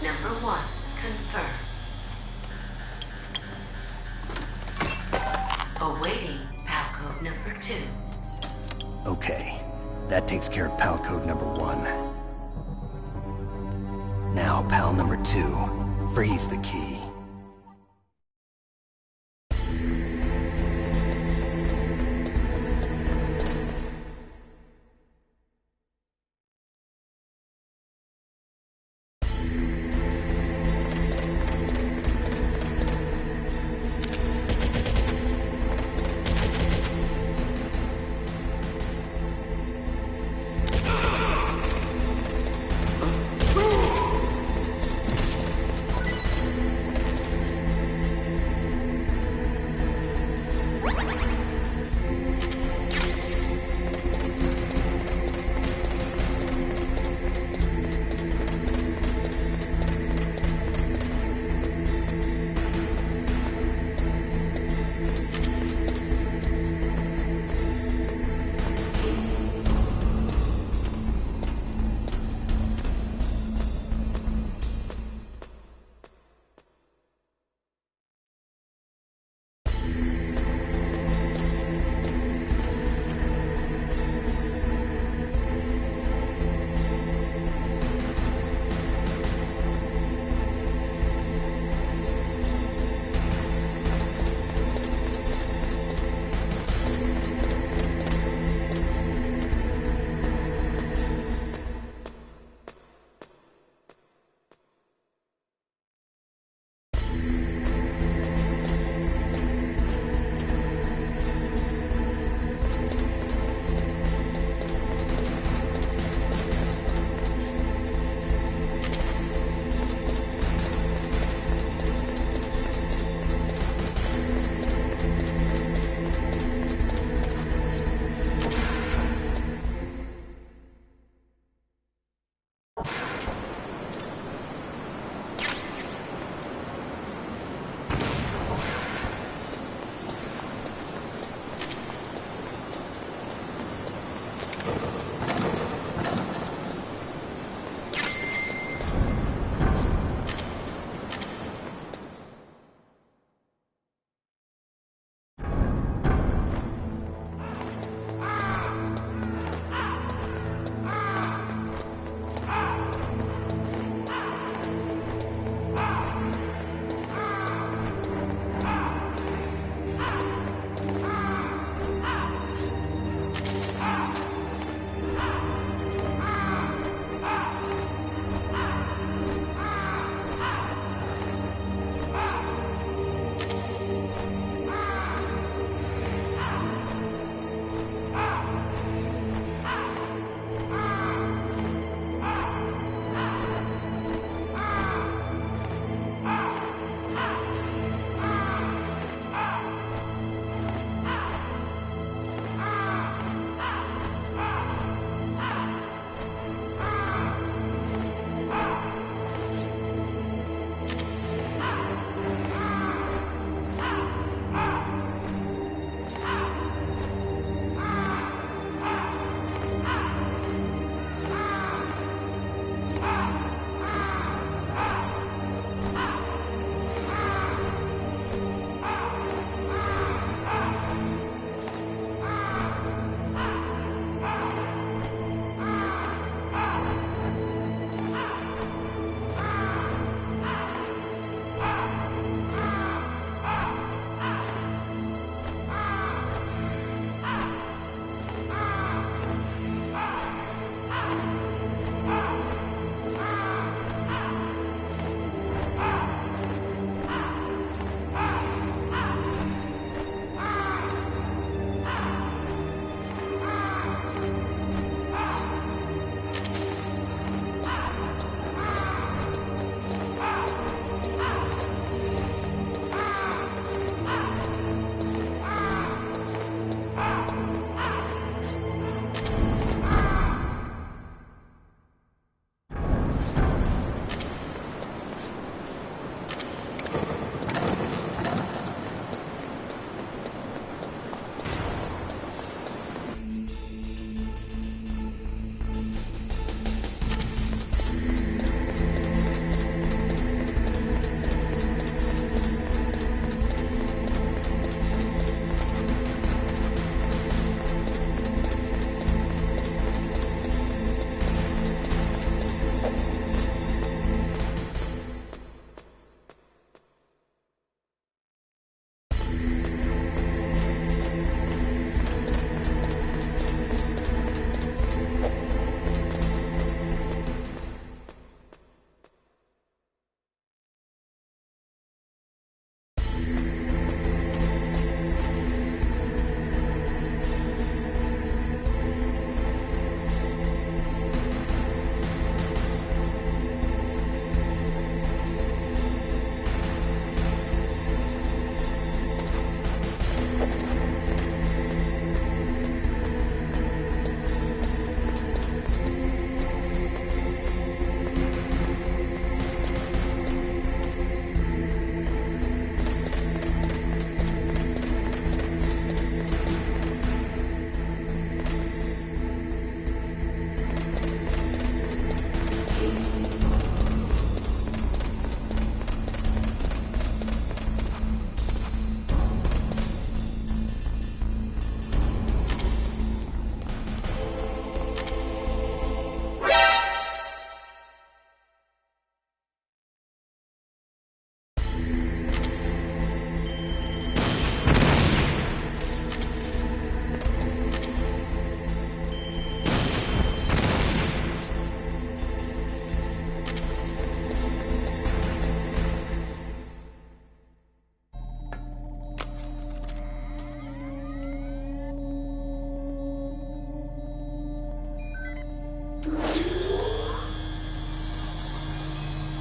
number 1 confirmed. Awaiting PAL code number 2. Okay, that takes care of PAL code number 1. Now, PAL number 2, freeze the key.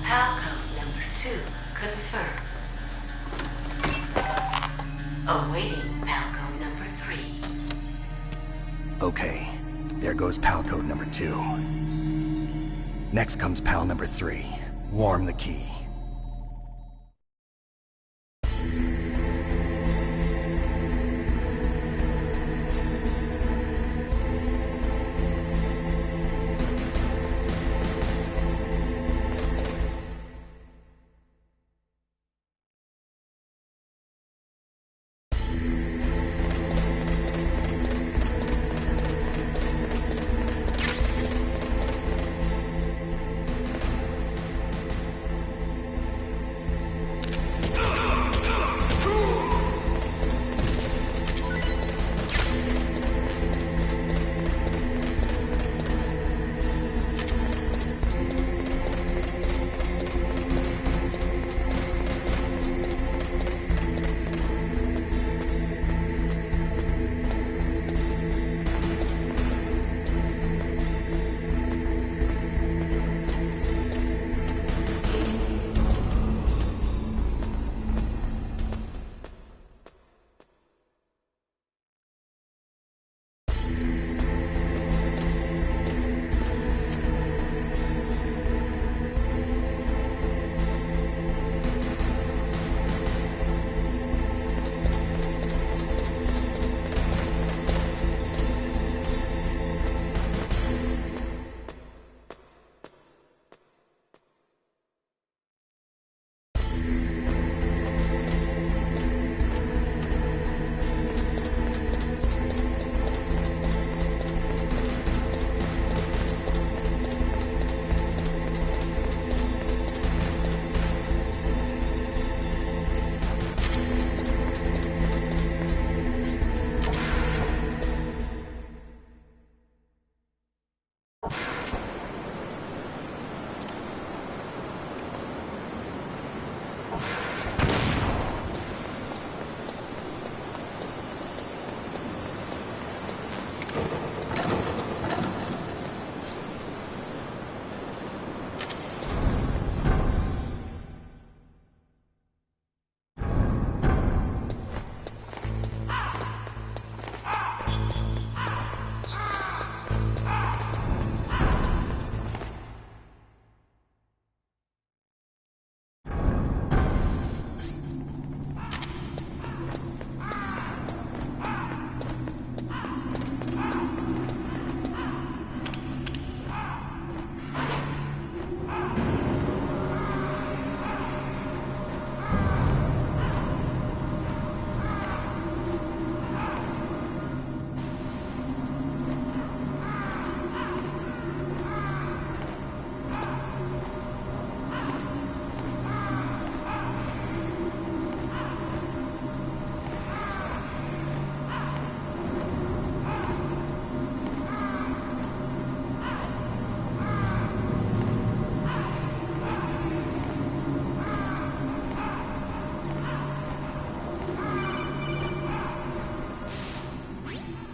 Palcode number 2 confirmed. Awaiting Palcode number 3. Okay, there goes pal code number 2. Next comes pal number 3. Warm the key.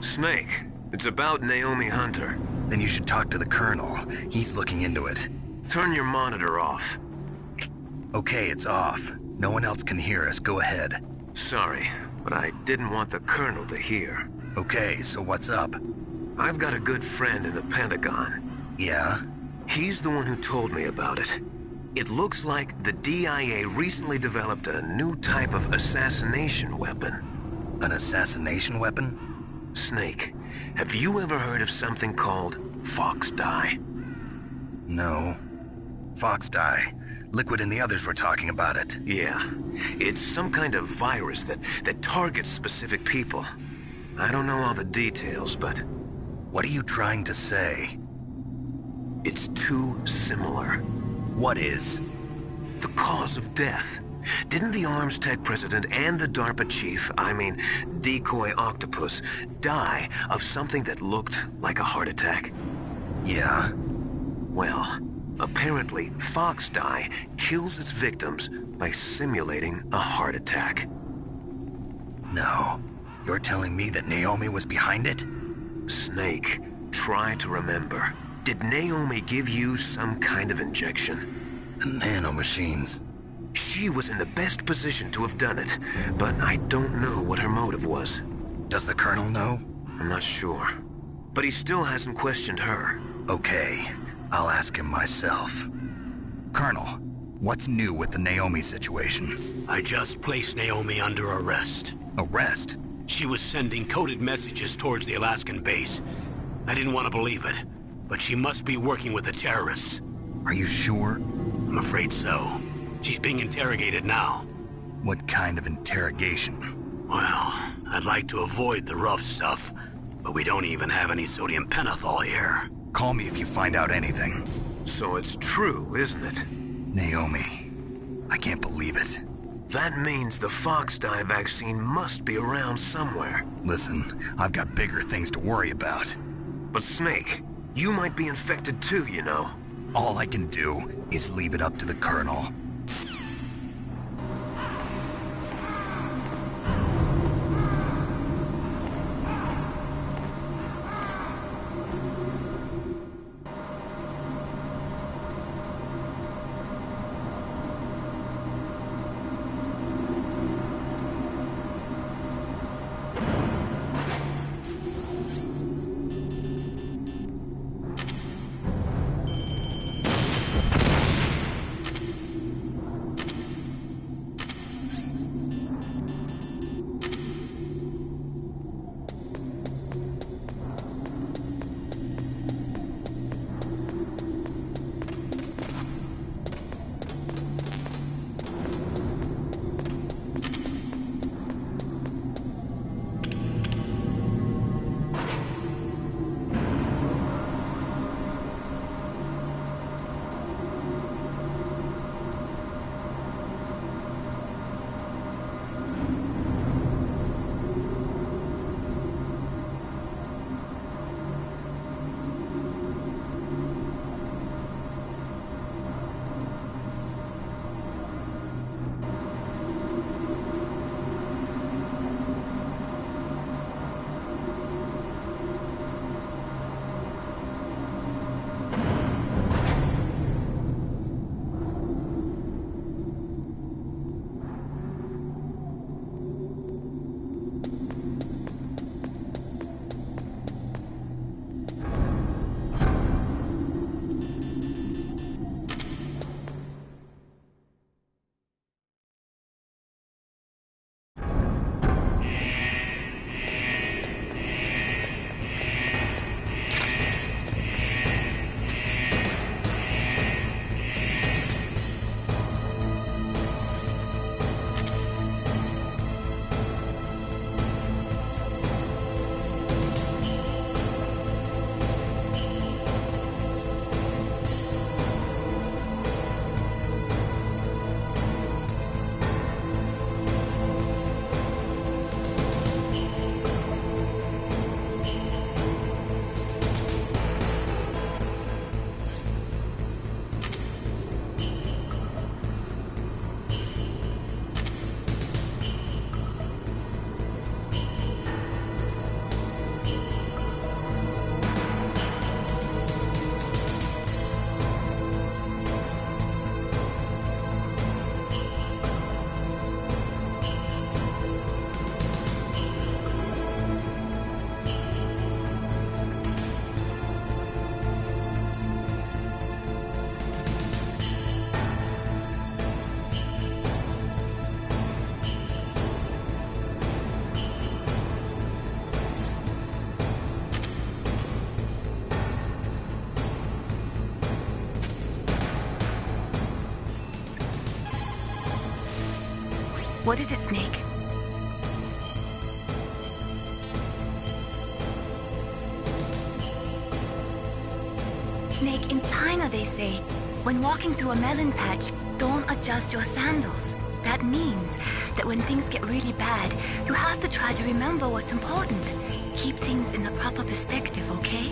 Snake, it's about Naomi Hunter. Then you should talk to the Colonel. He's looking into it. Turn your monitor off. Okay, it's off. No one else can hear us. Go ahead. Sorry, but I didn't want the Colonel to hear. Okay, so what's up? I've got a good friend in the Pentagon. Yeah? He's the one who told me about it. It looks like the DIA recently developed a new type of assassination weapon. An assassination weapon? Snake, have you ever heard of something called Fox Dye? No. Fox Dye. Liquid and the others were talking about it. Yeah. It's some kind of virus that targets specific people. I don't know all the details, but... What are you trying to say? It's too similar. What is? The cause of death. Didn't the Arms Tech president and the DARPA chief, Decoy Octopus, die of something that looked like a heart attack? Yeah? Well, apparently Fox Dye kills its victims by simulating a heart attack. No. You're telling me that Naomi was behind it? Snake, try to remember. Did Naomi give you some kind of injection? The nanomachines. She was in the best position to have done it, but I don't know what her motive was. Does the Colonel know? I'm not sure. But he still hasn't questioned her. Okay, I'll ask him myself. Colonel, what's new with the Naomi situation? I just placed Naomi under arrest. Arrest? She was sending coded messages towards the Alaskan base. I didn't want to believe it, but she must be working with the terrorists. Are you sure? I'm afraid so. She's being interrogated now. What kind of interrogation? Well, I'd like to avoid the rough stuff, but we don't even have any sodium pentothal here. Call me if you find out anything. So it's true, isn't it? Naomi, I can't believe it. That means the Fox dye vaccine must be around somewhere. Listen, I've got bigger things to worry about. But Snake, you might be infected too, you know. All I can do is leave it up to the Colonel. What is it, Snake? Snake, in China they say, when walking through a melon patch, don't adjust your sandals. That means that when things get really bad, you have to try to remember what's important. Keep things in the proper perspective, okay?